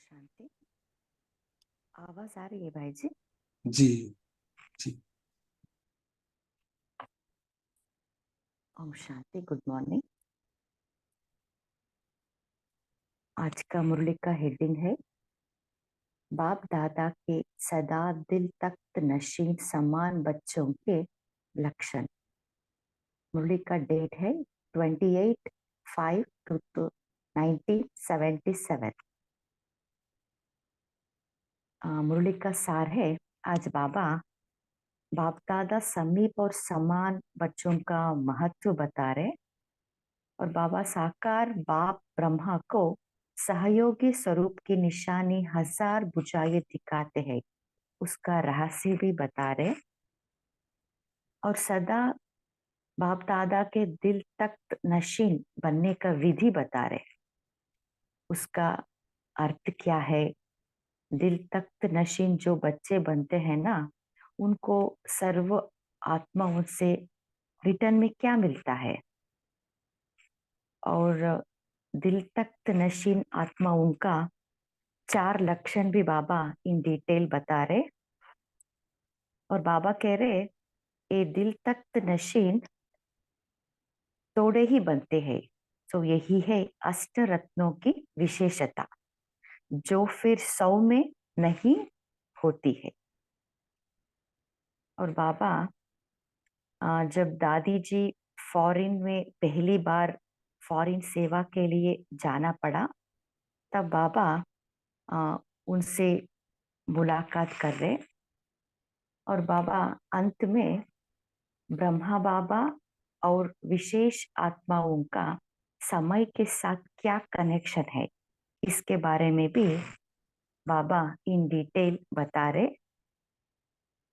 शांति। आवाज आ रही है भाई जी? जी जी। ओम शांति। Good morning. आज का मुरली का हेडिंग है बाप दादा के सदा दिल तख्त नशीन समान बच्चों के लक्षण। मुरली का डेट है 28/5/1977। मुरली का सार है, आज बाप दादा समीप और समान बच्चों का महत्व बता रहे और बाबा साकार बाप ब्रह्मा को सहयोगी स्वरूप की निशानी हजार बुझाए दिखाते हैं, उसका रहस्य भी बता रहे और सदा बाप दादा के दिल तख्त नशीन बनने का विधि बता रहे। उसका अर्थ क्या है? दिल तख्त नशीन जो बच्चे बनते हैं ना, उनको सर्व आत्माओं से रिटर्न में क्या मिलता है, और दिल तख्त नशीन आत्मा उनका 4 लक्षण भी बाबा इन डिटेल बता रहे और बाबा कह रहे ये दिल तख्त नशीन तोड़े ही बनते हैं। तो यही है अष्ट रत्नों की विशेषता, जो फिर 100 में नहीं होती है। और बाबा जब दादी जी फॉरेन में पहली बार फॉरेन सेवा के लिए जाना पड़ा, तब बाबा उनसे मुलाकात कर रहे और बाबा अंत में ब्रह्मा बाबा और विशेष आत्माओं का समय के साथ क्या कनेक्शन है, इसके बारे में भी बाबा इन डिटेल बता रहे।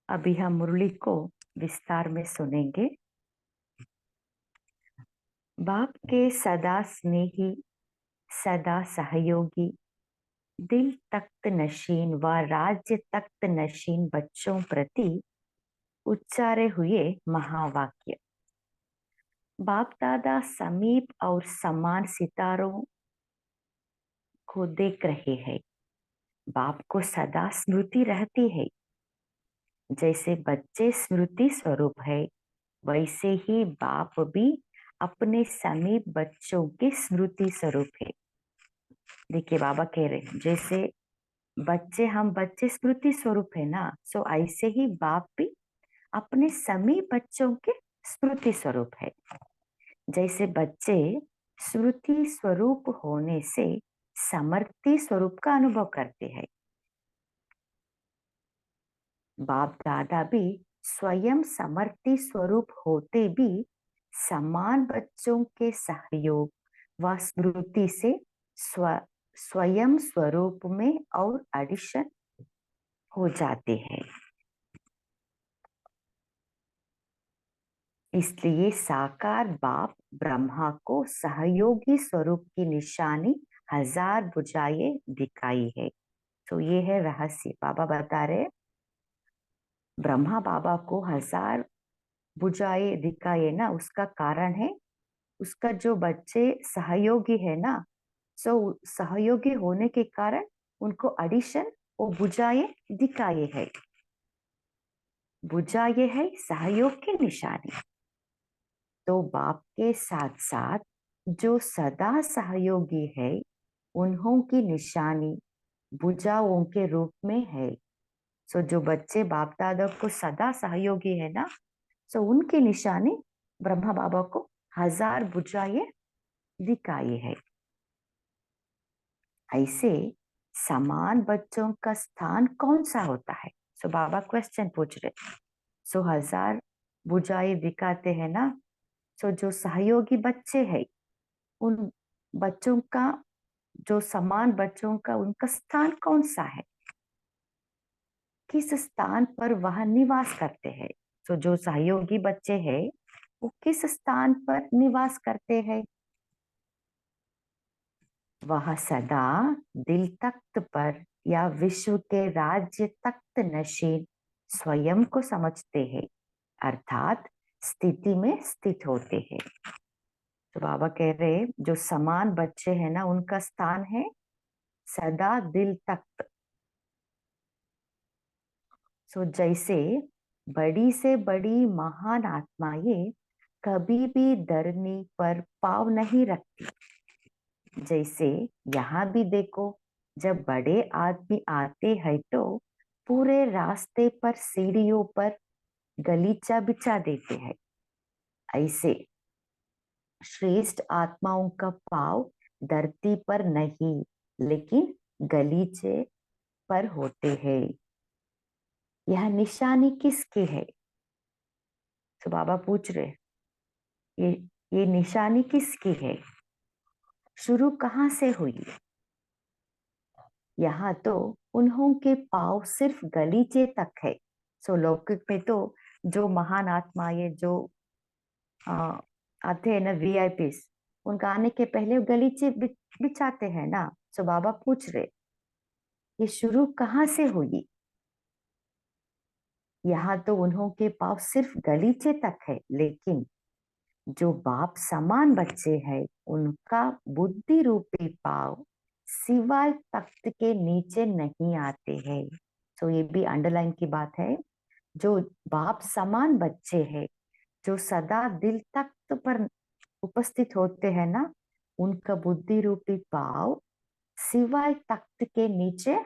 अभी हम मुरली को विस्तार में सुनेंगे। बाप के सदा स्नेही, सदा सहयोगी, दिल तख्त नशीन व राज्य तख्त नशीन बच्चों प्रति उच्चारे हुए महावाक्य। बाप दादा समीप और समान सितारों को देख रहे हैं। बाप को सदा स्मृति रहती है। जैसे बच्चे स्मृति स्वरूप है, वैसे ही बाप भी अपने समीप बच्चों के स्मृति स्वरूप है। देखिए बाबा कह रहे जैसे हम बच्चे स्मृति स्वरूप है ना, सो ऐसे ही बाप भी अपने समीप बच्चों के स्मृति स्वरूप है। जैसे बच्चे स्मृति स्वरूप होने से समर्थी स्वरूप का अनुभव करते हैं, बाप दादा भी स्वयं समर्थी स्वरूप होते भी समान बच्चों के सहयोग व स्मृति से स्वयं स्वरूप में और एडिशन हो जाते हैं। इसलिए साकार बाप ब्रह्मा को सहयोगी स्वरूप की निशानी हजार बुझाए दिखाई है। तो ये है रहस्य। बाबा बता रहे ब्रह्मा बाबा को हजार बुझाए दिखाए ना, उसका कारण है उसका जो बच्चे सहयोगी है ना, सो सहयोगी होने के कारण उनको एडिशन और बुझाए दिखाए है। बुझाए है सहयोग की निशानी। तो बाप के साथ साथ जो सदा सहयोगी है, उन्हों की निशानी बुझाओं के रूप में है। सो जो बच्चे बाप दादा को सदा सहयोगी है ना, सो उनकी निशानी ब्रह्मा बाबा को हजार बुझाए दिखाई है। ऐसे समान बच्चों का स्थान कौन सा होता है? सो बाबा क्वेश्चन पूछ रहे। सो हजार बुझाए दिखाते हैं ना, सो जो सहयोगी बच्चे हैं, उन बच्चों का जो समान बच्चों का उनका स्थान कौन सा है, किस स्थान पर वह निवास करते हैं? तो जो सहयोगी बच्चे हैं वो किस स्थान पर निवास करते हैं? वह सदा दिल तख्त पर या विश्व के राज्य तख्त नशीन स्वयं को समझते हैं, अर्थात स्थिति में स्थित होते हैं। तो बाबा कह रहे जो समान बच्चे हैं ना, उनका स्थान है सदा दिल तख्त। सो जैसे बड़ी से बड़ी महान आत्माएं कभी भी धरनी पर पाँव नहीं रखती, जैसे यहाँ भी देखो, जब बड़े आदमी आते हैं तो पूरे रास्ते पर सीढ़ियों पर गलीचा बिछा देते हैं। ऐसे श्रेष्ठ आत्माओं का पाँव धरती पर नहीं, लेकिन गलीचे पर होते हैं। यह निशानी किसकी है? तो बाबा पूछ रहे, ये ये निशानी किसकी है? शुरू कहाँ से हुई? यहाँ तो उन्हों के पाँव सिर्फ गलीचे तक है। सो लौकिक में तो जो महान आत्माएं जो आ, आते हैं ना, वीआईपीस, उनका आने के पहले गलीचे बिछाते हैं ना। सो बाबा पूछ रहे, ये शुरू कहाँ से हुई? यहाँ तो उन्हों के पाँव सिर्फ गलीचे तक है, लेकिन जो बाप समान बच्चे हैं उनका बुद्धि रूपी पाव सिवाय तख्त के नीचे नहीं आते हैं। तो ये भी अंडरलाइन की बात है। जो बाप समान बच्चे हैं, जो सदा दिल तख्त पर उपस्थित होते हैं ना, उनका बुद्धि रूपी पाव सिवाय तख्त के नीचे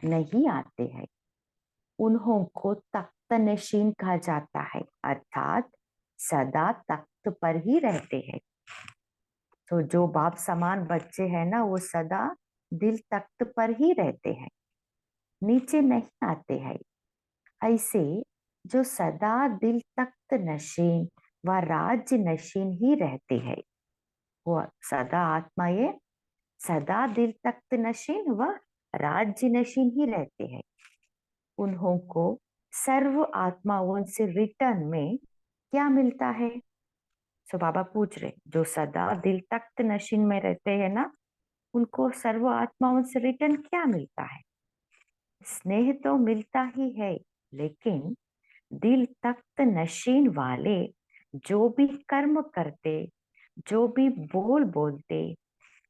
नहीं आते हैं। उन्हों को तख्त नशीन कहा जाता है, अर्थात सदा तख्त पर ही रहते हैं। तो जो बाप समान बच्चे हैं ना, वो सदा दिल तख्त पर ही रहते हैं, नीचे नहीं आते हैं। ऐसे जो सदा दिल तख्त नशीन व राज्य नशीन ही रहते हैं, वो सदा आत्माएं सदा दिल तख्त नशीन व राज्य नशीन ही रहते हैं। उन्हों को सर्व आत्माओं से रिटर्न में क्या मिलता है? सो बाबा पूछ रहे, जो सदा दिल तख्त नशीन में रहते हैं ना, उनको सर्व आत्माओं से रिटर्न क्या मिलता है? स्नेह तो मिलता ही है, लेकिन दिल तख्त नशीन वाले जो भी कर्म करते, जो भी बोल बोलते,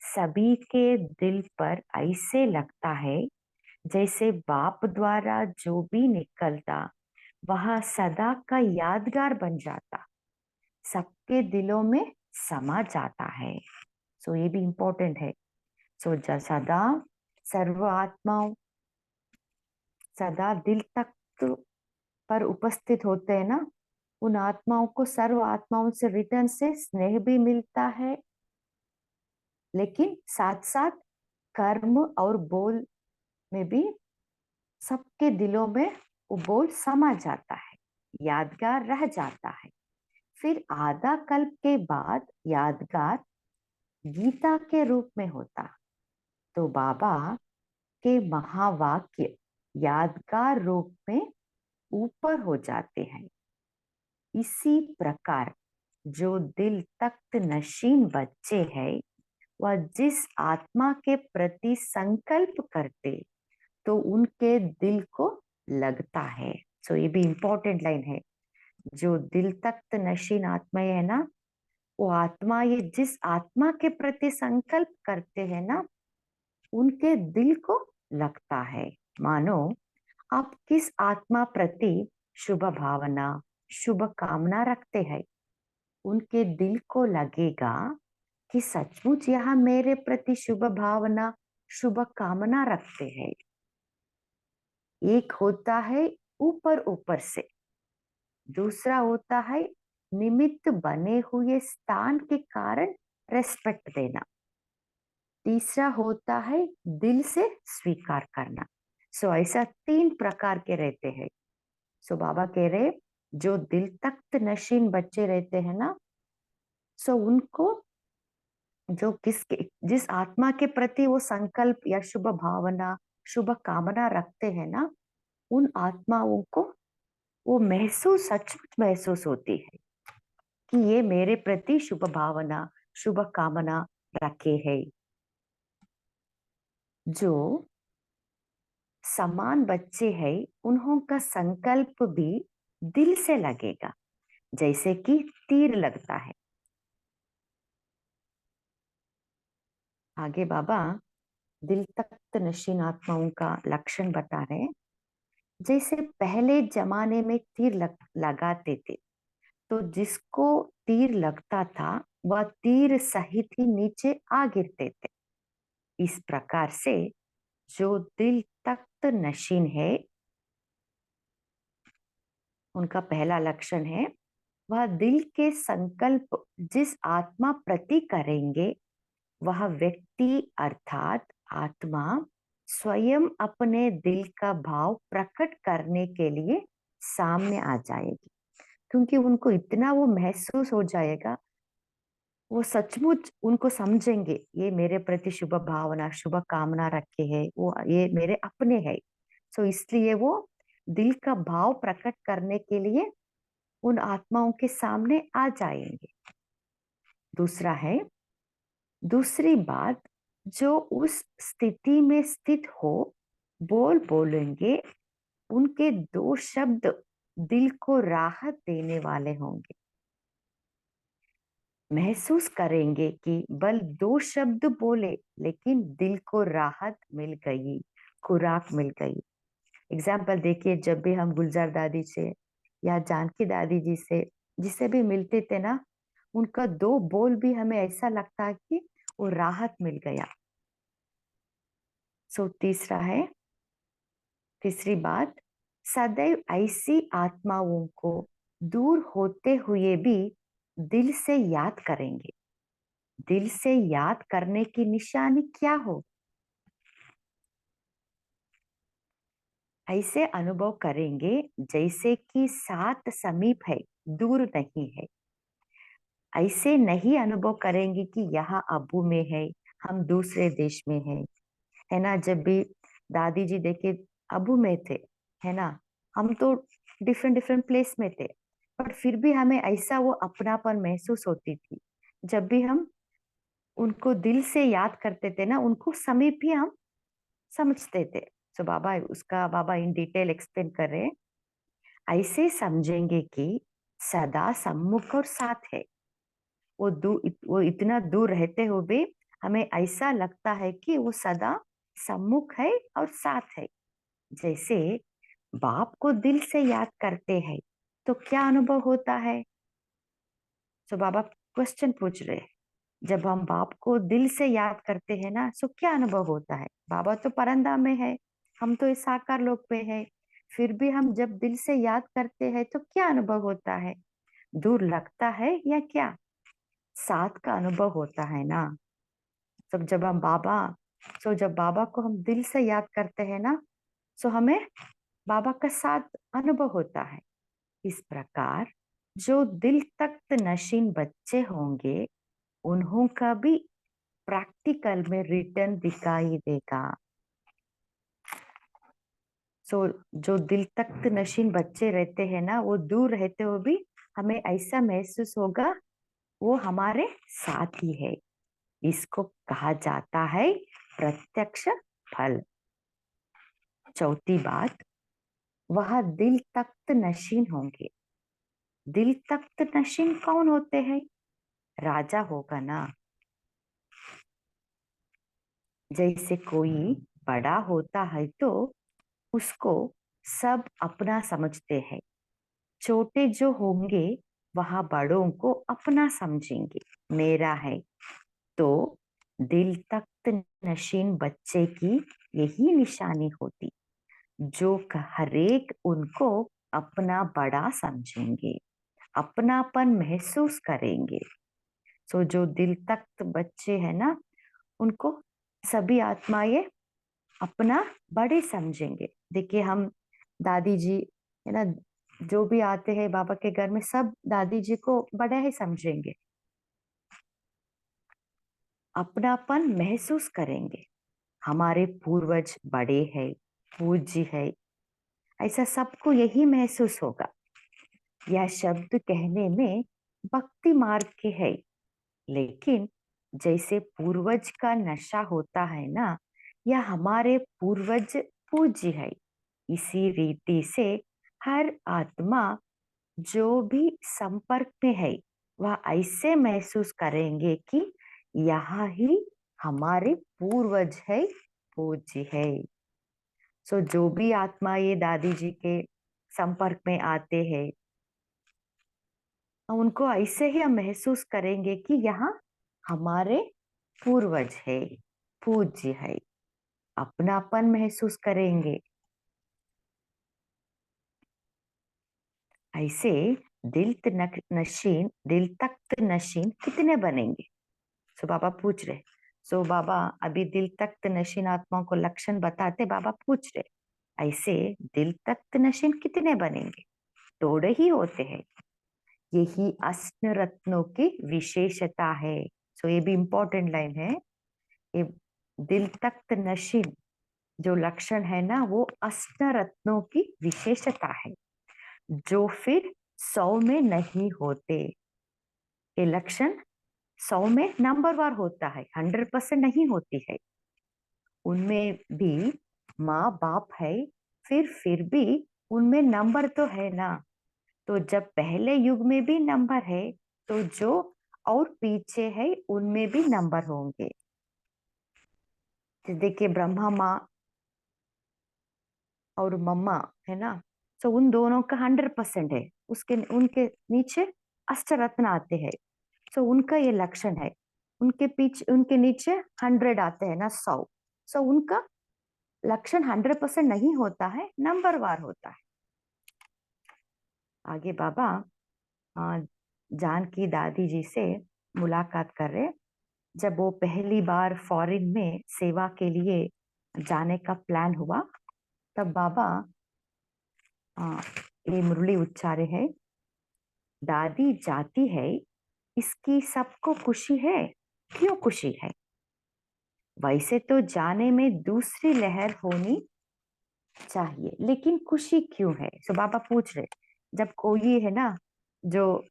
सभी के दिल पर ऐसे लगता है जैसे बाप द्वारा जो भी निकलता वह सदा का यादगार बन जाता, सबके दिलों में समा जाता है। सो ये भी इम्पोर्टेंट है। सो सदा सर्व आत्माओं सदा दिल तक पर उपस्थित होते हैं ना, उन आत्माओं को सर्व आत्माओं से रिटर्न से स्नेह भी मिलता है, लेकिन साथ साथ कर्म और बोल में भी सबके दिलों में वो बोल समा जाता है, यादगार रह जाता है। फिर आधा कल्प के बाद यादगार गीता के रूप में होता, तो बाबा के महावाक्य यादगार रूप में ऊपर हो जाते हैं। इसी प्रकार जो दिल तख्त नशीन बच्चे हैं, वह जिस आत्मा के प्रति संकल्प करते तो उनके दिल को लगता है। सो ये भी इंपॉर्टेंट लाइन है। जो दिल तख्त नशीन आत्माएं है ना, वो आत्मा ये जिस आत्मा के प्रति संकल्प करते हैं ना, उनके दिल को लगता है। मानो आप किस आत्मा प्रति शुभ भावना, शुभ कामना रखते हैं, उनके दिल को लगेगा कि सचमुच यह मेरे प्रति शुभ भावना, शुभ कामना रखते हैं। एक होता है ऊपर ऊपर से, दूसरा होता है निमित्त बने हुए स्थान के कारण रेस्पेक्ट देना, तीसरा होता है दिल से स्वीकार करना। सो ऐसा तीन प्रकार के रहते हैं। सो बाबा कह रहे, जो दिल तख्त नशीन बच्चे रहते हैं ना, सो उनको जो किसके जिस आत्मा के प्रति वो संकल्प या शुभ भावना, शुभ कामना रखते हैं ना, उन आत्माओं को वो महसूस सचमुच महसूस होती है कि ये मेरे प्रति शुभ भावना, शुभ कामना रखे है। जो समान बच्चे हैं, उन्हों का संकल्प भी दिल से लगेगा, जैसे कि तीर लगता है। आगे बाबा दिल तख्त नशीन आत्माओं का लक्षण बता रहे हैं। जैसे पहले जमाने में तीर लगाते थे, तो जिसको तीर लगता था वह तीर सहित ही नीचे आ गिरते थे। इस प्रकार से जो दिल तख्त नशीन है, उनका पहला लक्षण है वह दिल के संकल्प जिस आत्मा प्रति करेंगे, वह व्यक्ति अर्थात आत्मा स्वयं अपने दिल का भाव प्रकट करने के लिए सामने आ जाएगी। क्योंकि उनको इतना वो महसूस हो जाएगा, वो सचमुच उनको समझेंगे ये मेरे प्रति शुभ भावना शुभ कामना रखे है, वो ये मेरे अपने है। सो इसलिए वो दिल का भाव प्रकट करने के लिए उन आत्माओं के सामने आ जाएंगे। दूसरा है, दूसरी बात, जो उस स्थिति में स्थित हो बोलेंगे, उनके दो शब्द दिल को राहत देने वाले होंगे। महसूस करेंगे कि बल दो शब्द बोले लेकिन दिल को राहत मिल गई, खुराक मिल गई। एग्जाम्पल देखिए, जब भी हम गुलजार दादी से या जानकी दादी जी से जिसे भी मिलते थे ना, उनका दो बोल भी हमें ऐसा लगता है कि वो राहत मिल गया। सो तीसरा है, तीसरी बात, सदैव ऐसी आत्माओं को दूर होते हुए भी दिल से याद करेंगे। दिल से याद करने की निशानी क्या हो? ऐसे अनुभव करेंगे जैसे कि साथ समीप है, दूर नहीं है। ऐसे नहीं अनुभव करेंगे कि यहाँ अबू में है, हम दूसरे देश में है ना। जब भी दादी जी देखे अबू में थे, है ना, हम तो डिफरेंट डिफरेंट प्लेस में थे, पर फिर भी हमें ऐसा वो अपनापन महसूस होती थी। जब भी हम उनको दिल से याद करते थे ना, उनको समीप ही हम समझते थे। सो बाबा उसका बाबा इन डिटेल एक्सप्लेन कर रहे हैं। ऐसे समझेंगे कि सदा सम्मुख और साथ है। वो इतना दूर रहते हुए भी हमें ऐसा लगता है कि वो सदा सम्मुख है और साथ है। जैसे बाप को दिल से याद करते हैं तो क्या अनुभव होता है? तो बाबा क्वेश्चन पूछ रहे हैं, जब हम बाप को दिल से याद करते हैं ना, सो क्या अनुभव होता है? बाबा तो परंदा में है, हम तो इस साकार लोक पे है, फिर भी हम जब दिल से याद करते हैं तो क्या अनुभव होता है? दूर लगता है या क्या? साथ का अनुभव होता है ना। सब जब हम बाबा सो जब बाबा को हम दिल से याद करते हैं ना, सो हमें बाबा का साथ अनुभव होता है। इस प्रकार जो दिल तख्त नशीन बच्चे होंगे, उन्हों का भी प्रैक्टिकल में रिटर्न दिखाई देगा। सो जो दिल तख्त नशीन बच्चे रहते हैं ना, वो दूर रहते हुए भी हमें ऐसा महसूस होगा वो हमारे साथ ही है। इसको कहा जाता है प्रत्यक्ष फल। चौथी बात, वह दिल तख्त नशीन होंगे। दिल तख्त नशीन कौन होते हैं? राजा होगा ना। जैसे कोई बड़ा होता है तो उसको सब अपना समझते हैं। छोटे जो होंगे वह बड़ों को अपना समझेंगे, मेरा है। तो दिल तख्त नशीन बच्चे की यही निशानी होती, जो हरेक उनको अपना बड़ा समझेंगे, अपनापन महसूस करेंगे। सो जो दिल तख्त बच्चे हैं ना, उनको सभी आत्माएं अपना बड़े समझेंगे। देखिए हम दादी जी, है ना, जो भी आते हैं बाबा के घर में, सब दादी जी को बड़ा ही समझेंगे, अपनापन महसूस करेंगे। हमारे पूर्वज बड़े हैं, पूज्य है, ऐसा सबको यही महसूस होगा। यह शब्द कहने में भक्ति मार्ग के है, लेकिन जैसे पूर्वज का नशा होता है ना, या हमारे पूर्वज पूज्य है, इसी रीति से हर आत्मा जो भी संपर्क में है, वह ऐसे महसूस करेंगे कि यहाँ ही हमारे पूर्वज है, पूज्य है। सो जो भी आत्मा ये दादी जी के संपर्क में आते हैं, उनको ऐसे ही हम महसूस करेंगे कि यहाँ हमारे पूर्वज है, पूज्य है, अपनापन महसूस करेंगे। ऐसे दिल तख्त नशीन कितने बनेंगे? सो बाबा पूछ रहे। सो बाबा अभी दिल तख्त नशीन आत्माओं को लक्षण बताते बाबा पूछ रहे, ऐसे दिल तख्त नशीन कितने बनेंगे? थोड़े ही होते हैं। यही अष्ट रत्नों की विशेषता है। सो ये भी इंपॉर्टेंट लाइन है। ये दिल तख्त नशीन जो लक्षण है ना, वो अष्ट रत्नों की विशेषता है, जो फिर 100 में नहीं होते। ये लक्षण 100 में नंबर वार होता है, 100% नहीं होती है। उनमें भी माँ बाप है, फिर भी उनमें नंबर तो है ना। तो जब पहले युग में भी नंबर है, तो जो और पीछे है उनमें भी नंबर होंगे। तो देखिए ब्रह्मा माँ और मम्मा है ना, तो उन दोनों का 100% है। उसके उनके नीचे अष्टरत्न आते हैं, तो उनका ये लक्षण है। उनके पीछे उनके नीचे 100 आते हैं ना, 100। सो उनका लक्षण 100% नहीं होता है, नंबर वार होता है। आगे बाबा जानकी दादी जी से मुलाकात कर रहे। जब वो पहली बार फॉरेन में सेवा के लिए जाने का प्लान हुआ, तब बाबा ये मुरली उच्चारे है, दादी जाती है, इसकी सबको खुशी है। क्यों खुशी है? वैसे तो जाने में दूसरी लहर होनी चाहिए, लेकिन खुशी क्यों है? सो बाबा पूछ रहे, जब कोई है ना, जो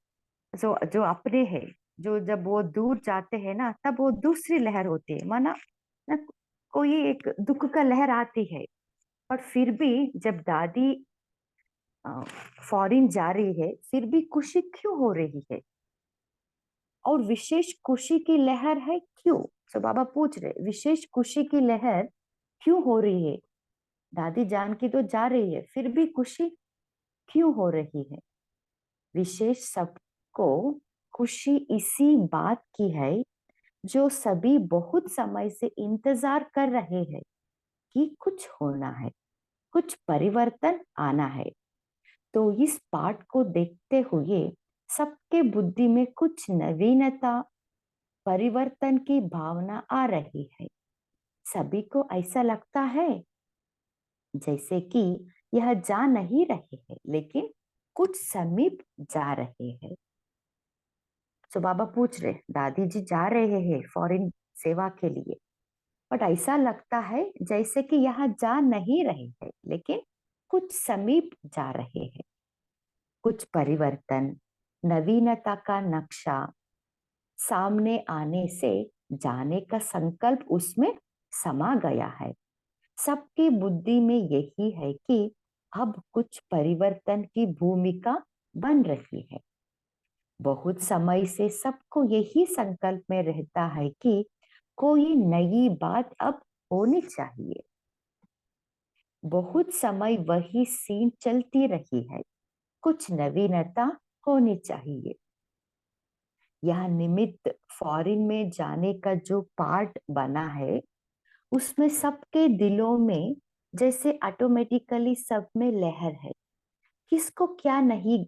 जो जो अपने है, जो जब वो दूर जाते हैं ना, तब वो दूसरी लहर होती है, माना ना, कोई एक दुख का लहर आती है। और फिर भी जब दादी फॉरेन जा रही है, फिर भी खुशी क्यों हो रही है? और विशेष खुशी की लहर है क्यों? सो बाबा पूछ रहे, विशेष खुशी की लहर क्यों हो रही है? दादी जान की तो जा रही है, फिर भी खुशी क्यों हो रही है? विशेष सबको खुशी इसी बात की है, जो सभी बहुत समय से इंतजार कर रहे हैं कि कुछ होना है, कुछ परिवर्तन आना है। तो इस पाठ को देखते हुए सबके बुद्धि में कुछ नवीनता, परिवर्तन की भावना आ रही है। सभी को ऐसा लगता है जैसे कि यह जा नहीं रहे हैं, लेकिन कुछ समीप जा रहे हैं। तो बाबा पूछ रहे, दादी जी जा रहे हैं फॉरेन सेवा के लिए, बट ऐसा लगता है जैसे कि यहाँ जा नहीं रहे हैं, लेकिन कुछ समीप जा रहे हैं। कुछ परिवर्तन, नवीनता का नक्शा सामने आने से जाने का संकल्प उसमें समा गया है। सबकी बुद्धि में यही है कि अब कुछ परिवर्तन की भूमिका बन रही है। बहुत समय से सबको यही संकल्प में रहता है कि कोई नई बात अब होनी चाहिए। बहुत समय वही सीन चलती रही है, कुछ नवीनता होनी चाहिए। यह निमित्त फॉरेन में जाने का जो पार्ट बना है, उसमें सबके दिलों में जैसे ऑटोमेटिकली सब में लहर है। किसको क्या नहीं,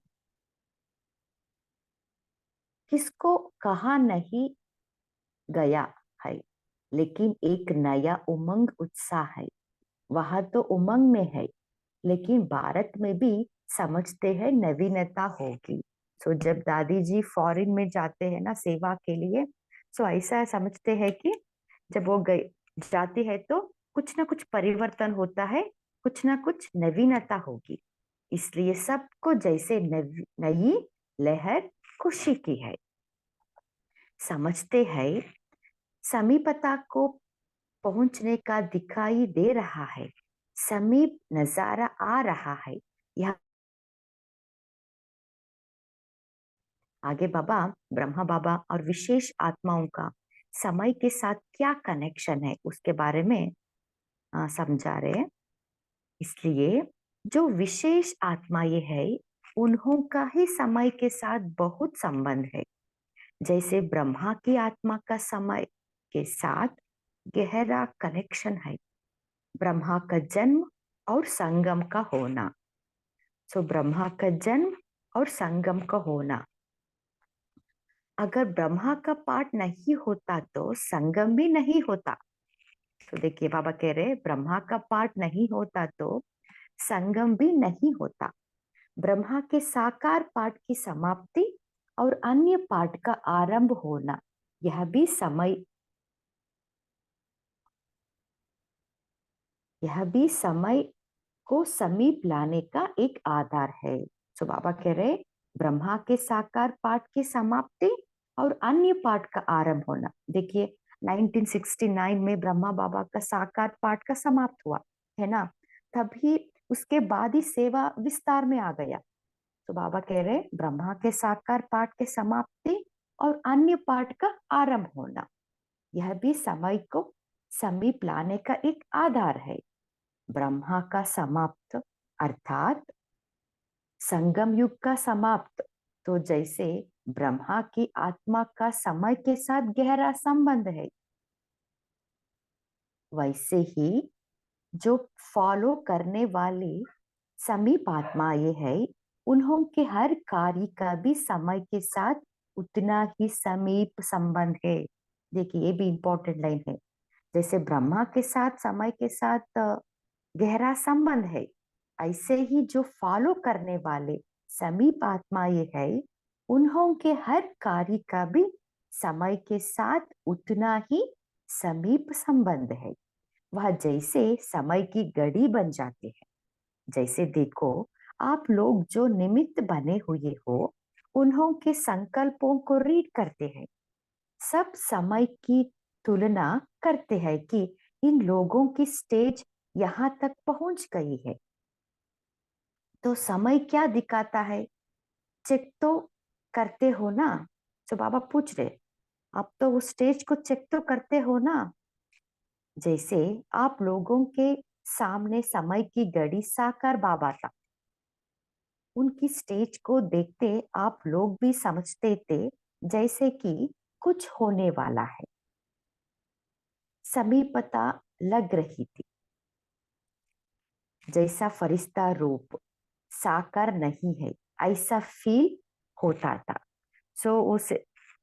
किसको कहा नहीं गया है, लेकिन एक नया उमंग उत्साह है। वहां तो उमंग में है, लेकिन भारत में भी समझते हैं नवीनता होगी। सो जब दादी जी फॉरेन में जाते हैं ना सेवा के लिए, सो ऐसा समझते हैं कि जब वो गए जाती है तो कुछ ना कुछ परिवर्तन होता है, कुछ ना कुछ नवीनता होगी। इसलिए सबको जैसे नई लहर खुशी की है। समझते हैं समीपता को पहुंचने का दिखाई दे रहा है, समीप नजारा आ रहा है। यह आगे बाबा ब्रह्मा बाबा और विशेष आत्माओं का समय के साथ क्या कनेक्शन है, उसके बारे में समझा रहे। इसलिए जो विशेष आत्मा ये है, उन्हों का ही समय के साथ बहुत संबंध है। जैसे ब्रह्मा की आत्मा का समय के साथ गहरा कनेक्शन है। ब्रह्मा का जन्म और संगम का होना। ब्रह्मा का जन्म और संगम का होना, अगर ब्रह्मा का पाठ नहीं होता तो संगम भी नहीं होता। तो देखिए बाबा कह रहे ब्रह्मा का पाठ नहीं होता तो संगम भी नहीं होता। ब्रह्मा के साकार पाठ की समाप्ति और अन्य पाठ का आरंभ होना, यह भी समय को समीप लाने का एक आधार है। तो बाबा कह रहे ब्रह्मा के साकार पाठ की समाप्ति और अन्य पाठ का आरंभ होना। देखिए 1969 में ब्रह्मा बाबा का साकार पाठ का समाप्त हुआ है ना, तभी उसके बाद ही सेवा विस्तार में आ गया। तो बाबा कह रहे ब्रह्मा के साकार पाठ के समाप्ति और अन्य पाठ का आरंभ होना, यह भी समय को समीप लाने का एक आधार है। ब्रह्मा का समाप्त अर्थात संगम युग का समाप्त, तो जैसे ब्रह्मा की आत्मा का समय के साथ गहरा संबंध है, वैसे ही जो फॉलो करने वाली समीप आत्मा ये है, उन्हों के हर कार्य का भी समय के साथ उतना ही समीप संबंध है। देखिए ये भी इंपॉर्टेंट लाइन है। जैसे ब्रह्मा के साथ समय के साथ गहरा संबंध है, ऐसे ही जो फॉलो करने वाले समीप आत्मा ये है, उन्हों के हर कार्य का भी समय के साथ उतना ही समीप संबंध है। वह जैसे समय की घड़ी बन जाते हैं। जैसे देखो आप लोग जो निमित्त बने हुए हो, उन्हों के संकल्पों को रीड करते हैं। सब समय की तुलना करते हैं कि इन लोगों की स्टेज यहाँ तक पहुंच गई है। तो समय क्या दिखाता है, चेक तो करते हो ना। तो बाबा पूछ रहे आप तो उस स्टेज को चेक तो करते हो ना। जैसे आप लोगों के सामने समय की घड़ी साकार बाबा था, उनकी स्टेज को देखते आप लोग भी समझते थे जैसे कि कुछ होने वाला है, समीपता लग रही थी। जैसा फरिश्ता रूप साकार नहीं है ऐसा फील होता था। उस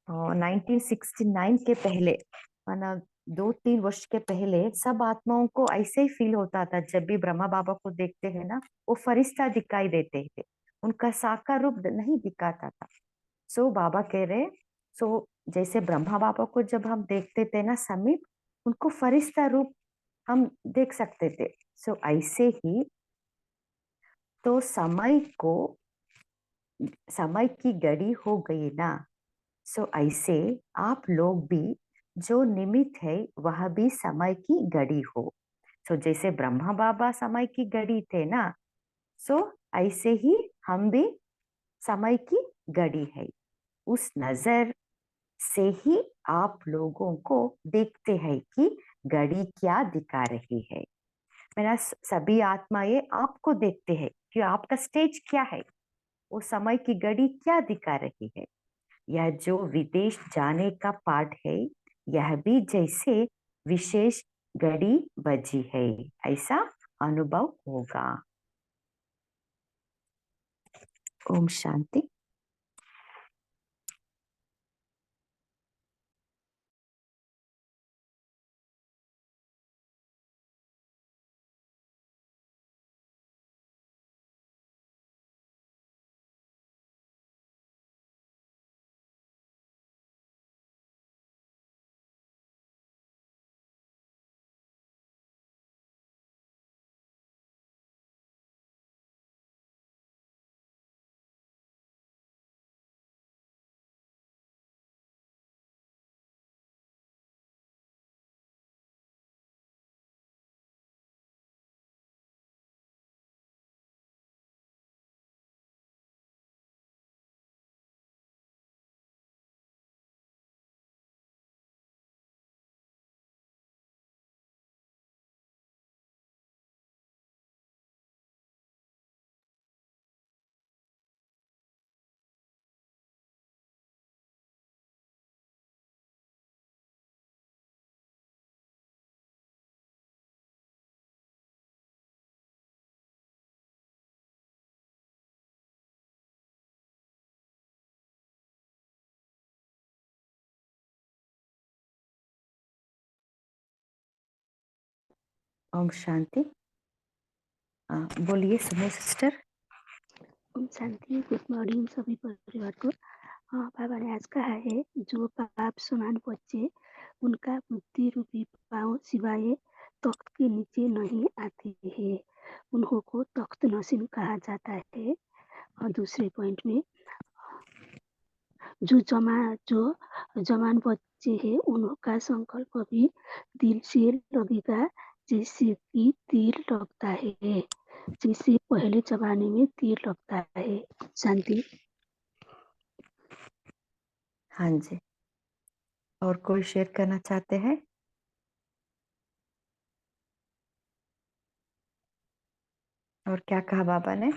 1969 के पहले, माना 2-3 वर्ष के पहले, सब आत्माओं को ऐसे ही फील होता था। जब भी ब्रह्मा बाबा को देखते हैं ना, वो फरिश्ता दिखाई देते थे, उनका साकार रूप नहीं दिखाता था। बाबा कह रहे जैसे ब्रह्मा बाबा को जब हम देखते थे ना समीप, उनको फरिश्ता रूप हम देख सकते थे। ऐसे ही तो समय की घड़ी हो गई ना। ऐसे आप लोग भी जो निमित्त है वह भी समय की घड़ी हो। जैसे ब्रह्मा बाबा समय की घड़ी थे ना, ऐसे ही हम भी समय की घड़ी है। उस नजर से ही आप लोगों को देखते हैं कि घड़ी क्या दिखा रही है। मेरा सभी आत्माएं आपको देखते हैं कि आपका स्टेज क्या है, वो समय की घड़ी क्या दिखा रही है। यह जो विदेश जाने का पाठ है, यह भी जैसे विशेष घड़ी बजी है ऐसा अनुभव होगा। ओम शांति। ओम शांति। बोलिए सुनो सिस्टर। ओम शांति। गुड मॉर्निंग सभी परिवार को। बाबा ने आज कहा है, जो पाप समान बच्चे उनका बुद्धि रूपी पाँव सिवाय तख्त के नीचे नहीं आते हैं, उन्हों को तख्त नशीन कहा जाता है। और दूसरे पॉइंट में, जो जवान बच्चे हैं उनका संकल्प भी दिल से लगेगा जैसे कि तीर लगता है, जैसे पहले जमाने में तीर लगता है। शांति। हाँ जी, और कोई शेयर करना चाहते हैं? और क्या कहा बाबा ने?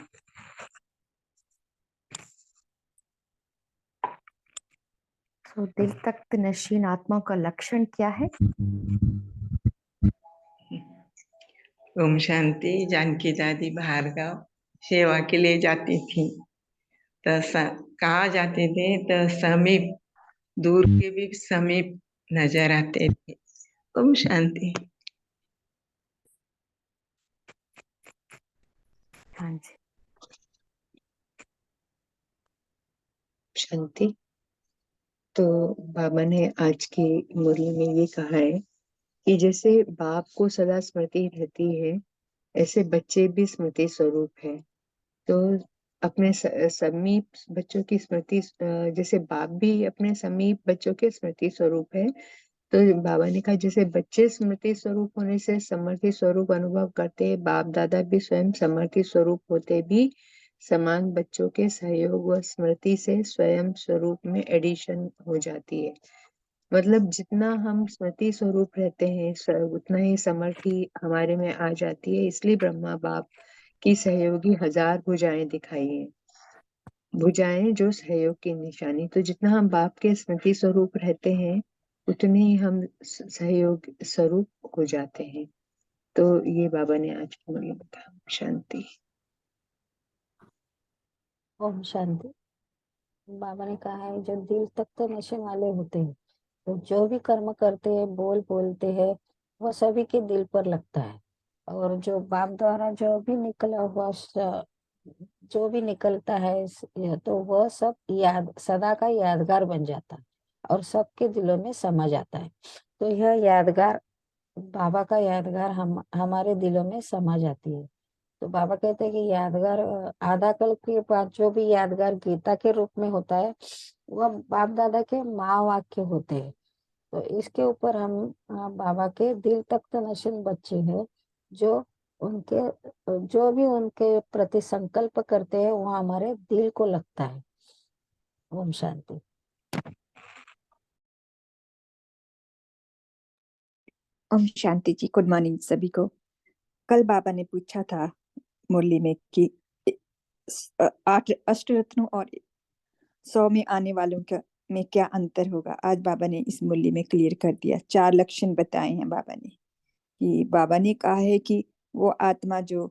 तो दिल तख्त नशीन आत्मा का लक्षण क्या है? ओम शांति। जानकी दादी बाहर गाँव सेवा के लिए जाती थी, तो कहाँ जाते थे तो समीप, दूर के भी समीप नजर आते थे। ओम शांति। हाँ जी। शांति। तो बाबा ने आज की मुरली में ये कहा है कि जैसे बाप को सदा स्मृति रहती है, ऐसे बच्चे भी स्मृति स्वरूप है। तो अपने समीप बच्चों की स्मृति, जैसे बाप भी अपने समीप बच्चों के स्मृति स्वरूप है, तो बाबा ने कहा जैसे बच्चे स्मृति स्वरूप होने से समर्थि स्वरूप अनुभव करते हैं, बाप दादा भी स्वयं समर्थि स्वरूप होते भी समान बच्चों के सहयोग व स्मृति से स्वयं स्वरूप में एडिशन हो जाती है। मतलब जितना हम स्मृति स्वरूप रहते हैं उतना ही समर्थि हमारे में आ जाती है। इसलिए ब्रह्मा बाप की सहयोगी 1000 भुजाएं दिखाई है, भुजाएं जो सहयोग की निशानी। तो जितना हम बाप के स्मृति स्वरूप रहते हैं उतने ही हम सहयोग स्वरूप हो जाते हैं। तो ये बाबा ने आज की मुरली में कहा। शांति। ओम शांति। बाबा ने कहा है, जो दिल तक तो नशे वाले होते हैं, तो जो भी कर्म करते हैं, बोलते हैं, वो सभी के दिल पर लगता है। और जो बाप द्वारा जो भी निकलता है, तो वह सब सदा का यादगार बन जाता है और सबके दिलों में समा जाता है। तो यह यादगार, बाबा का यादगार हमारे दिलों में समा जाती है। तो बाबा कहते हैं कि यादगार, आधा कल के बाद जो भी यादगार गीता के रूप में होता है, वह बाप दादा के माँ वाक्य होते हैं। तो इसके ऊपर हम बाबा के दिल तख्त नशीन बच्चे हैं, जो उनके जो भी उनके प्रति संकल्प करते हैं, वो हमारे दिल को लगता है। ओम शांति। ओम शांति जी। गुड मॉर्निंग सभी को। कल बाबा ने पूछा था मुरली में कि 8 अष्टरत्नों और 100 में आने वालों का में क्या अंतर होगा। आज बाबा ने इस मुरली में क्लियर कर दिया। 4 लक्षण बताए हैं बाबा ने। कि बाबा ने कहा है कि वो आत्मा जो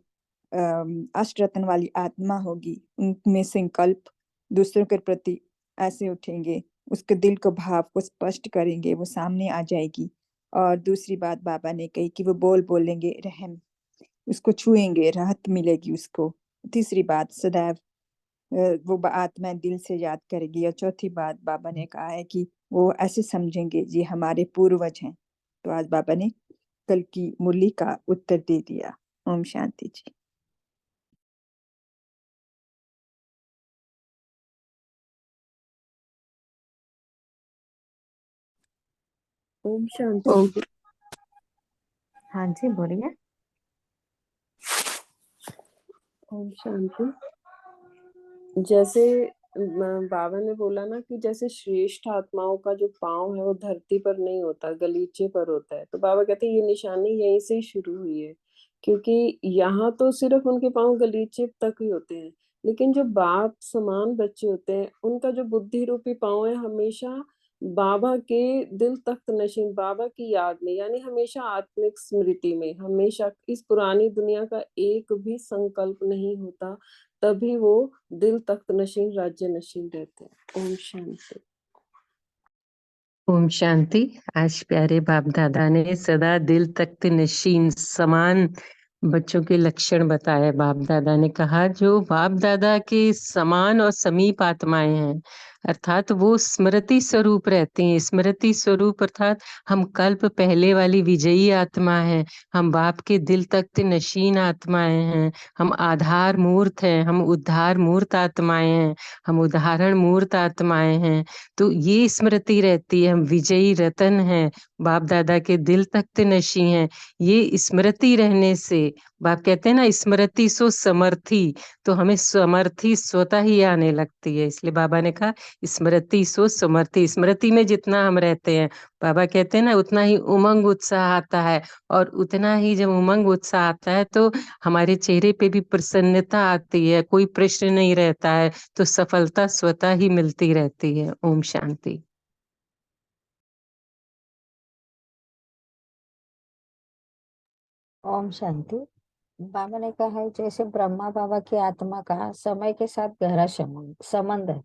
अष्टरत्न वाली आत्मा होगी, उनमें संकल्प दूसरों के प्रति ऐसे उठेंगे, उसके दिल को भाव को स्पष्ट करेंगे, वो सामने आ जाएगी। और दूसरी बात बाबा ने कही कि वो बोलेंगे रहम, उसको छुएंगे, राहत मिलेगी उसको। तीसरी बात सदैव वो आत्मा दिल से याद करेगी। और चौथी बात बाबा ने कहा है कि वो ऐसे समझेंगे ये हमारे पूर्वज हैं। तो आज बाबा ने कल की मुरली का उत्तर दे दिया। ओम शांति जी। ओम शांति। हाँ जी, बोलिए। ओम शांति। जैसे बाबा ने बोला ना कि जैसे श्रेष्ठ आत्माओं का जो पांव है वो धरती पर नहीं होता, गलीचे पर होता है। तो बाबा कहते हैं ये निशानी यहीं से ही शुरू हुई है, क्योंकि यहाँ तो सिर्फ उनके पांव गलीचे तक ही होते हैं, लेकिन जो बाप समान बच्चे होते हैं उनका जो बुद्धि रूपी पांव है हमेशा बाबा के दिल तख्त नशीन, बाबा की याद में, यानी हमेशा आत्मिक स्मृति में, हमेशा इस पुरानी दुनिया का एक भी संकल्प नहीं होता, तभी वो दिल तख्त नशीन राज्य नशीन रहते हैं। ओम शांति। ओम शांति। आज प्यारे बाप दादा ने सदा दिल तख्त नशीन समान बच्चों के लक्षण बताए। बाप दादा ने कहा जो बाप दादा के समान और समीप आत्माएं हैं, अर्थात वो स्मृति स्वरूप रहती हैं। स्मृति स्वरूप अर्थात हम कल्प पहले वाली विजयी आत्मा है, हम बाप के दिल तख्त नशीन आत्माएं हैं, हम आधार मूर्त हैं, हम उद्धार मूर्त आत्माएं हैं, हम उदाहरण मूर्त आत्माएं हैं। तो ये स्मृति रहती है, हम विजयी रतन हैं, बाप दादा के दिल तख्त नशी हैं। ये स्मृति रहने से बाप कहते हैं ना, स्मृति सो समर्थी, तो हमें समर्थी स्वतः ही आने लगती है। इसलिए बाबा ने कहा स्मृति सो समर्थी। स्मृति में जितना हम रहते हैं, बाबा कहते हैं ना, उतना ही उमंग उत्साह आता है, और उतना ही जब उमंग उत्साह आता है तो हमारे चेहरे पे भी प्रसन्नता आती है, कोई प्रश्न नहीं रहता है, तो सफलता स्वतः ही मिलती रहती है। ओम शांति। ओम शांति। बाबा ने कहा है जैसे ब्रह्मा बाबा की आत्मा का समय के साथ गहरा संबंध है।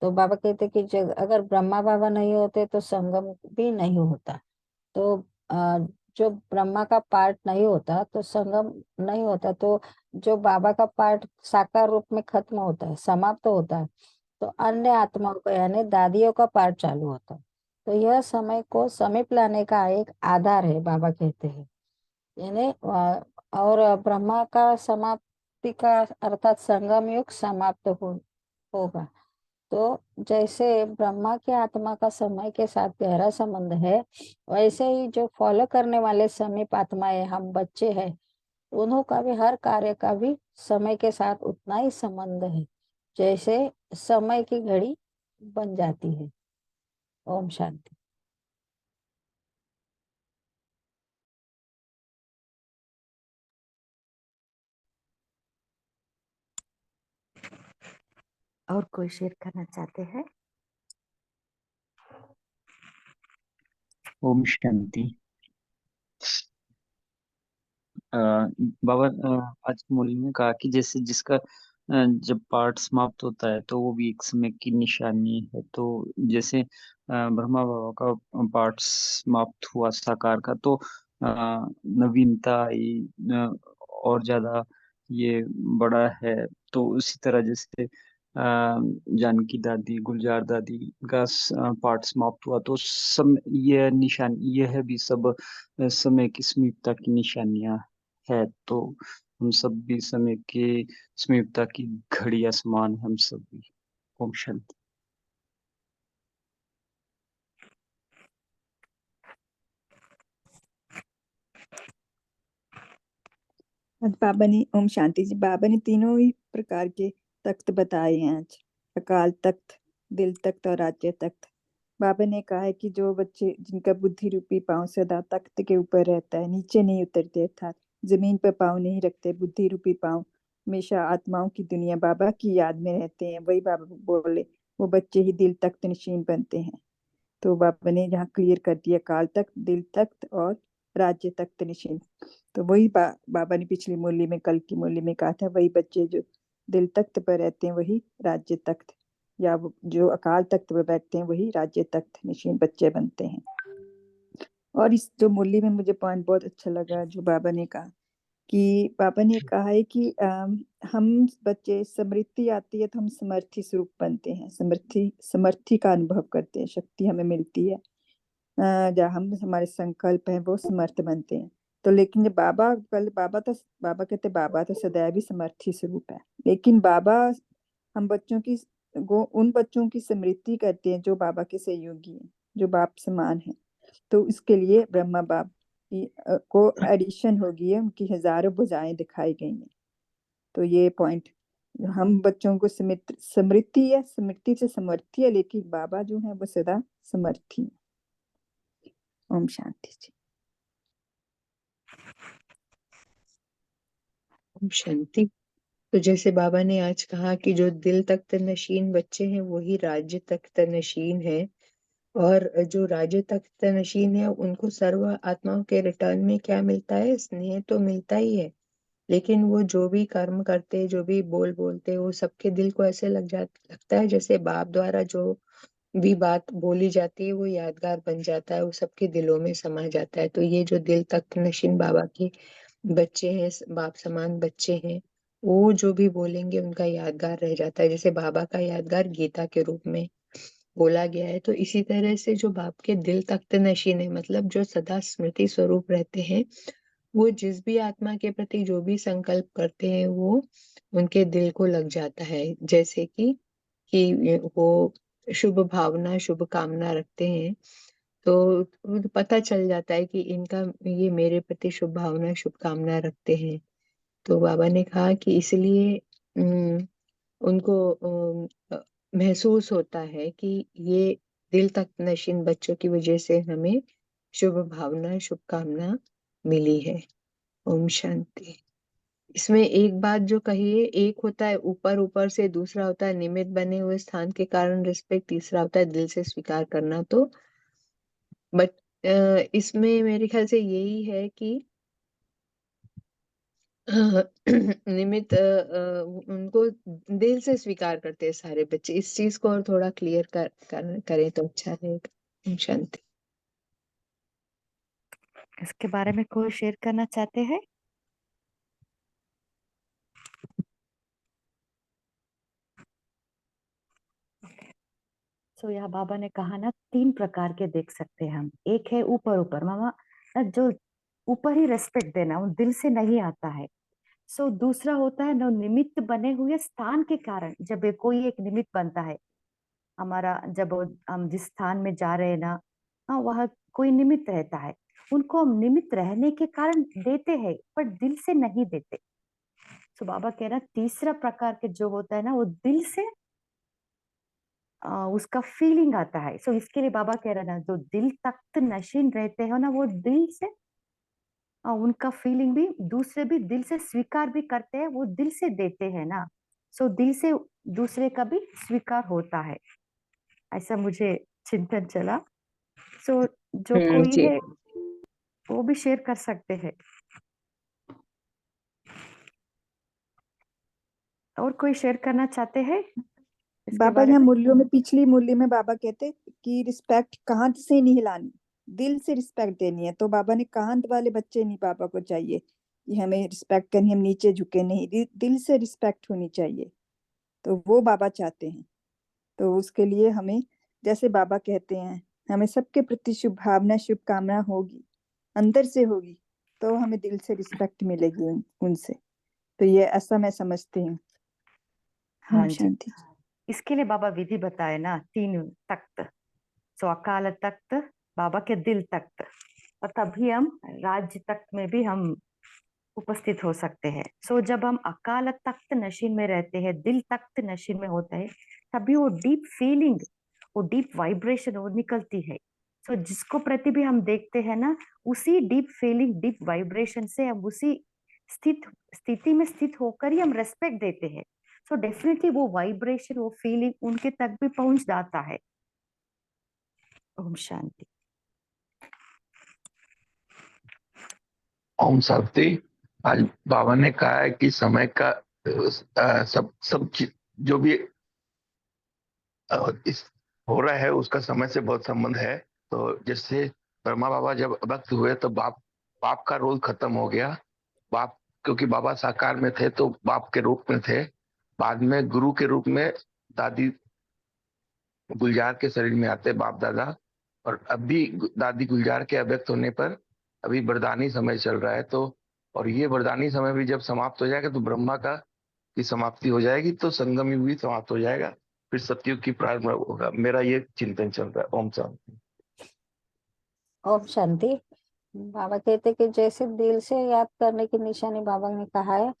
तो बाबा कहते कि अगर ब्रह्मा बाबा नहीं होते तो संगम भी नहीं होता। तो जो ब्रह्मा का पार्ट नहीं होता तो संगम नहीं होता। तो जो बाबा का पार्ट साकार रूप में खत्म होता है, समाप्त होता है, तो अन्य आत्माओं का यानी दादियों का पार्ट चालू होता है। तो यह समय को समीप लाने का एक आधार है, बाबा कहते हैं। यानी और ब्रह्मा का समाप्ति का अर्थात संगम युग समाप्त होगा। तो जैसे ब्रह्मा की आत्मा का समय के साथ गहरा संबंध है, वैसे ही जो फॉलो करने वाले समीप आत्माएं, हम बच्चे हैं, उन्हों का भी हर कार्य का भी समय के साथ उतना ही संबंध है जैसे समय की घड़ी बन जाती है। ओम शांति। और कोई शेयर करना चाहते हैं? ओम शांति। बाबा आज मुरली में कहा कि जैसे जिसका जब पाठ समाप्त होता है तो वो भी एक समय की निशानी है। तो जैसे ब्रह्मा बाबा का पाठ समाप्त हुआ साकार का, तो नवीनता आई, और ज्यादा ये बड़ा है। तो उसी तरह जैसे जानकी दादी, गुलजार दादी का पाठ समाप्त हुआ, तो यह निशान, यह भी सब समय की समीपता की निशानियां है। तो हम सब भी समय के समीपता की घड़ियां समान हम सब भी। ओम शांति। आज बाबा ने ओम शांति जी, बाबा ने तीनों ही प्रकार के तख्त बताए हैं आज। अकाल तख्त, दिल तख्त और राज्य तख्त। बाबा ने कहा है कि जो बच्चे जिनका बुद्धि रूपी पांव सदा तख्त के ऊपर रहता है, नीचे नहीं उतरते, अर्थात जमीन पर पांव नहीं रखते, बुद्धि रूपी पांव हमेशा आत्माओं की दुनिया बाबा की याद में रहते हैं, वही बाबा बोले वो बच्चे ही दिल तख्त नशीन बनते हैं। तो बाबा ने यहाँ क्लियर कर दिया, काल तख्त, दिल तख्त और राज्य तख्त नशीन। तो वही बाबा ने पिछली मुरली में, कल की मुरली में कहा था, वही बच्चे जो दिल तख्त पर रहते हैं वही राज्य तख्त, या जो अकाल तख्त पर बैठते हैं वही राज्य तख्त नशीन बच्चे बनते हैं। और इस जो मुरली में मुझे पॉइंट बहुत अच्छा लगा जो बाबा ने कहा कि बाबा ने कहा है कि हम बच्चे समृद्धि आती है तो हम समर्थी स्वरूप बनते हैं, समर्थी का अनुभव करते हैं, शक्ति हमें मिलती है। जहाँ हम हमारे संकल्प है वो समर्थ बनते हैं। तो लेकिन जब बाबा कहते बाबा तो सदैव ही समर्थी स्वरूप है, लेकिन बाबा हम बच्चों की उन बच्चों की स्मृति करते हैं जो बाबा के सहयोगी हैं, जो बाप समान है। तो इसके लिए ब्रह्मा बाप को एडिशन हो गई है, उनकी हजारों भुजाएं दिखाई गई हैं। तो ये पॉइंट हम बच्चों को स्मृति है, स्मृति से समर्थी है, लेकिन बाबा जो है वो सदा समर्थी है। ओम शांति जी। ओम शांति। तो जैसे बाबा ने आज कहा कि जो दिल तख्त नशीन बच्चे हैं वही राज्य तख्त नशीन है, और जो राज्य तख्त नशीन है उनको सर्व आत्माओं के रिटर्न में क्या मिलता है? स्नेह तो मिलता ही है, लेकिन वो जो भी कर्म करते, जो भी बोलते, वो सबके दिल को ऐसे लगता है जैसे बाप द्वारा जो भी बात बोली जाती है वो यादगार बन जाता है, वो सबके दिलों में समा जाता है। तो ये जो दिल तख्त नशीन बाबा के बच्चे हैं, बाप समान बच्चे हैं, वो जो भी बोलेंगे उनका यादगार रह जाता है। जैसे बाबा का यादगार गीता के रूप में बोला गया है, तो इसी तरह से जो बाप के दिल तख्त नशीन है, मतलब जो सदा स्मृति स्वरूप रहते हैं, वो जिस भी आत्मा के प्रति जो भी संकल्प करते हैं वो उनके दिल को लग जाता है। जैसे कि वो शुभ भावना शुभ कामना रखते हैं, तो पता चल जाता है कि इनका ये मेरे प्रति शुभ भावना शुभ कामना रखते हैं। तो बाबा ने कहा कि इसलिए उनको महसूस होता है कि ये दिल तक नशीन बच्चों की वजह से हमें शुभ भावना शुभ कामना मिली है। ओम शांति। इसमें एक बात जो कही है, एक होता है ऊपर ऊपर से, दूसरा होता है निमित्त बने हुए स्थान के कारण रिस्पेक्ट, तीसरा होता है दिल से स्वीकार करना। तो बट इसमें मेरे ख्याल से यही है कि निमित्त उनको दिल से स्वीकार करते हैं सारे बच्चे। इस चीज को और थोड़ा क्लियर करें तो अच्छा रहेगा। ओम शांति। इसके बारे में कोई शेयर करना चाहते हैं? सो यहाँ बाबा ने कहा ना, 3 प्रकार के देख सकते हैं हम। एक है ऊपर ऊपर, मामा जो ऊपर ही रेस्पेक्ट देना, वो दिल से नहीं आता है। सो दूसरा होता है ना, निमित्त बने हुए स्थान के कारण, जब कोई एक निमित्त बनता है हमारा, जब हम जिस स्थान में जा रहे हैं ना, हाँ वह कोई निमित्त रहता है, उनको हम निमित्त रहने के कारण देते हैं पर दिल से नहीं देते। तो बाबा कह रहा तीसरा प्रकार के जो होता है ना, वो दिल से उसका फीलिंग आता है। सो इसके लिए बाबा कह रहा ना, जो दिल तख्त नशीन रहते हैं ना, वो दिल से उनका फीलिंग भी दूसरे भी दिल से स्वीकार भी करते हैं, वो दिल से देते हैं ना। सो दिल से दूसरे का भी स्वीकार होता है, ऐसा मुझे चिंतन चला। सो जो कोई जी। है वो भी शेयर कर सकते हैं। और कोई शेयर करना चाहते हैं इसके बाबा बारे यहाँ में? मूल्यों में, पिछली मूल्य में बाबा कहते कि रिस्पेक्ट कांत से नहीं हिलानी, दिल से रिस्पेक्ट देनी है। तो बाबा ने कांत वाले बच्चे नहीं बाबा को चाहिए कि हमें रिस्पेक्ट करनी, हम नीचे झुके नहीं, दिल से रिस्पेक्ट होनी चाहिए। तो वो बाबा चाहते हैं। तो उसके लिए हमें, जैसे बाबा कहते हैं, हमें सबके प्रति शुभ भावना शुभकामना होगी, अंदर से होगी, तो हमें दिल से रिस्पेक्ट मिलेगी उनसे। तो ये ऐसा मैं समझती हूँ। हाँ ओम जी, शांति। इसके लिए बाबा विधि बताए ना, 3 तख्त। सो अकाल तख्त, बाबा के दिल तख्त, और तभी हम राज्य तख्त में भी हम उपस्थित हो सकते हैं। सो जब हम अकाल तख्त नशीन में रहते हैं, दिल तख्त नशीन में होता है, तभी वो डीप फीलिंग, वो डीप वाइब्रेशन वो निकलती है। सो जिसको प्रति भी हम देखते हैं ना, उसी डीप फीलिंग डीप वाइब्रेशन से हम उसी स्थिति में स्थित होकर ही हम रेस्पेक्ट देते हैं। सो डेफिनेटली वो वाइब्रेशन वो फीलिंग उनके तक भी पहुंच जाता है। ओम शांति। ओम शांति। आज बाबा ने कहा है कि समय का सब सब जो भी इस हो रहा है उसका समय से बहुत संबंध है। तो जैसे ब्रह्मा बाबा जब अभक्त हुए तो बाप का रोल खत्म हो गया। बाप, क्योंकि बाबा साकार में थे तो बाप के रूप में थे। बाद में गुरु के रूप में दादी गुलजार के शरीर में आते बाप दादा। और अभी दादी गुलजार के अभक्त होने पर अभी वरदानी समय चल रहा है। तो और ये वरदानी समय भी जब समाप्त हो जाएगा तो ब्रह्मा का की समाप्ति हो जाएगी, तो संगम युग भी समाप्त हो जाएगा, फिर सतयुग की प्रारंभ होगा। मेरा ये चिंतन चल रहा है। ओम शांति। ओम शांति। बाबा कहते कि जैसे दिल से याद करने की निशानी बाबा ने कहा है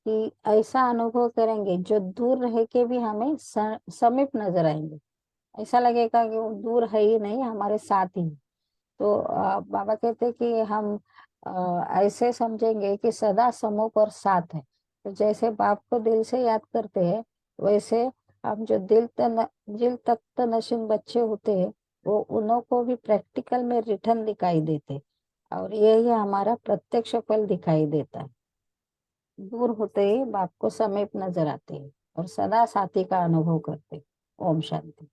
कि ऐसा अनुभव करेंगे जो दूर रह के भी हमें समीप नजर आएंगे। ऐसा लगेगा कि वो दूर है ही नहीं, हमारे साथ ही। तो बाबा कहते कि हम ऐसे समझेंगे कि सदा सम्मुख और साथ है। तो जैसे बाप को दिल से याद करते हैं, वैसे हम जो दिल तक नशीन बच्चे होते हैं, वो उन्हों को भी प्रैक्टिकल में रिटर्न दिखाई देते, और यही हमारा प्रत्यक्ष फल दिखाई देता है। दूर होते ही बाप को समीप नजर आते हैं और सदा साथी का अनुभव करते। ओम शांति।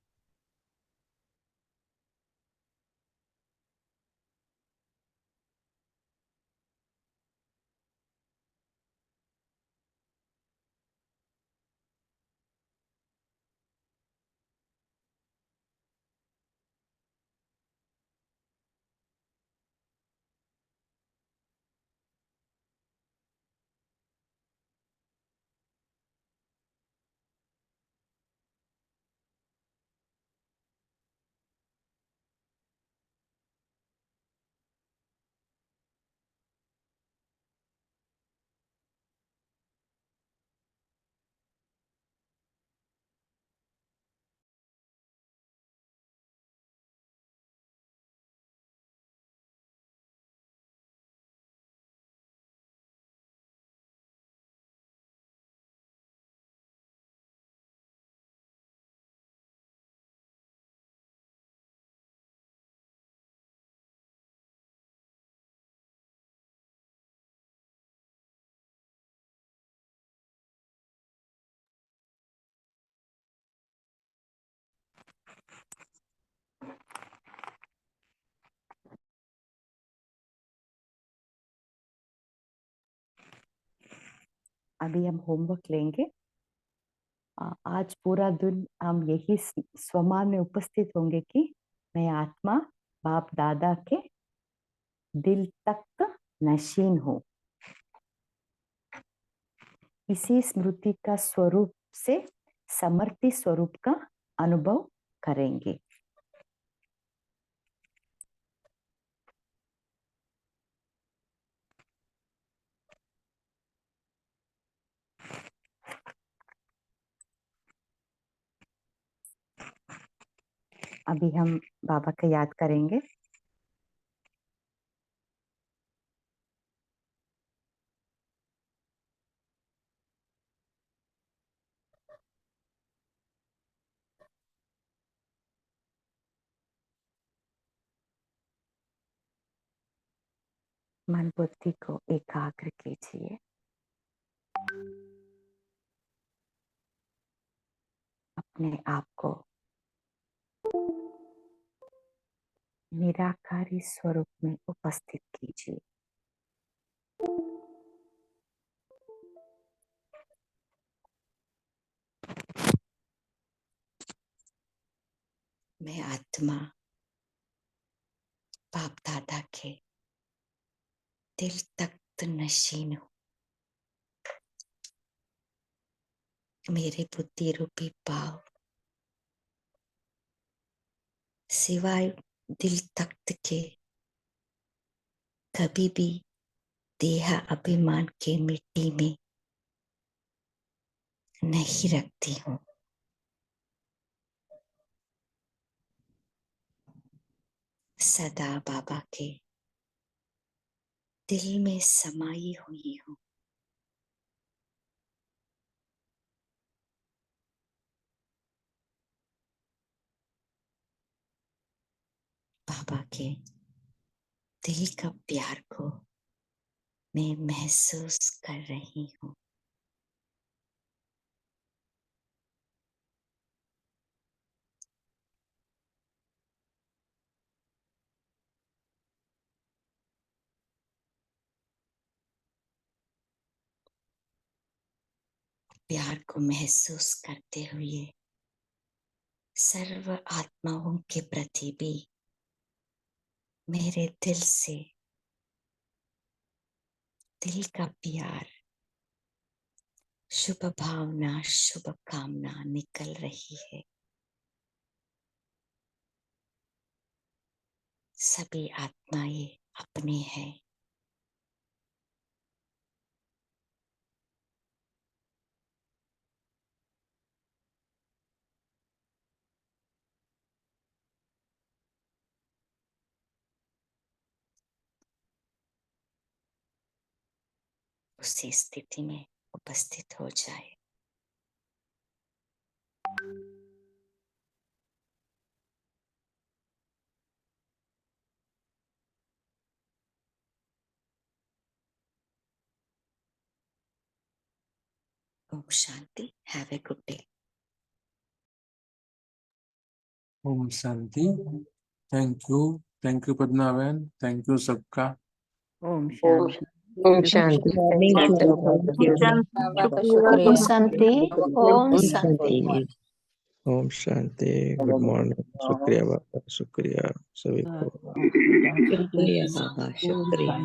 अभी हम होमवर्क लेंगे। आज पूरा दिन हम यही स्वमान में उपस्थित होंगे कि मैं आत्मा बाप दादा के दिल तक नशीन हूँ। इसी स्मृति का स्वरूप से समर्थी स्वरूप का अनुभव करेंगे। अभी हम बाबा का याद करेंगे। मन बुद्धि को एकाग्र कीजिए। अपने आप को निराकारी स्वरूप में उपस्थित कीजिए। मैं आत्मा बाप दादा के दिल तख्त नशीन हूँ। मेरे बुद्धि रूपी पाव सिवाय दिल तख्त के कभी भी देह अभिमान के मिट्टी में नहीं रखती हूँ। सदा बाबा के दिल में समाई हुई हूँ। बाबा के दिल का प्यार को मैं महसूस कर रही हूँ। प्यार को महसूस करते हुए सर्व आत्माओं के प्रति भी मेरे दिल से दिल का प्यार, शुभ भावना, शुभ कामना निकल रही है। सभी आत्माएं अपने हैं। उसी स्थिति में उपस्थित हो जाए। ओम शांति। Have a good day. ओम शांति। थैंक यू पद्मा बहन, थैंक यू सबका। ओम शांति। ओम शांति। बाबा का शुक्रिया। ओम शांति। ओम ओम शांति। शांति। ओम शांति। Good morning. शुक्रिया बाबा, शुक्रिया सभी को। शुक्रिया बाबा, शुक्रिया।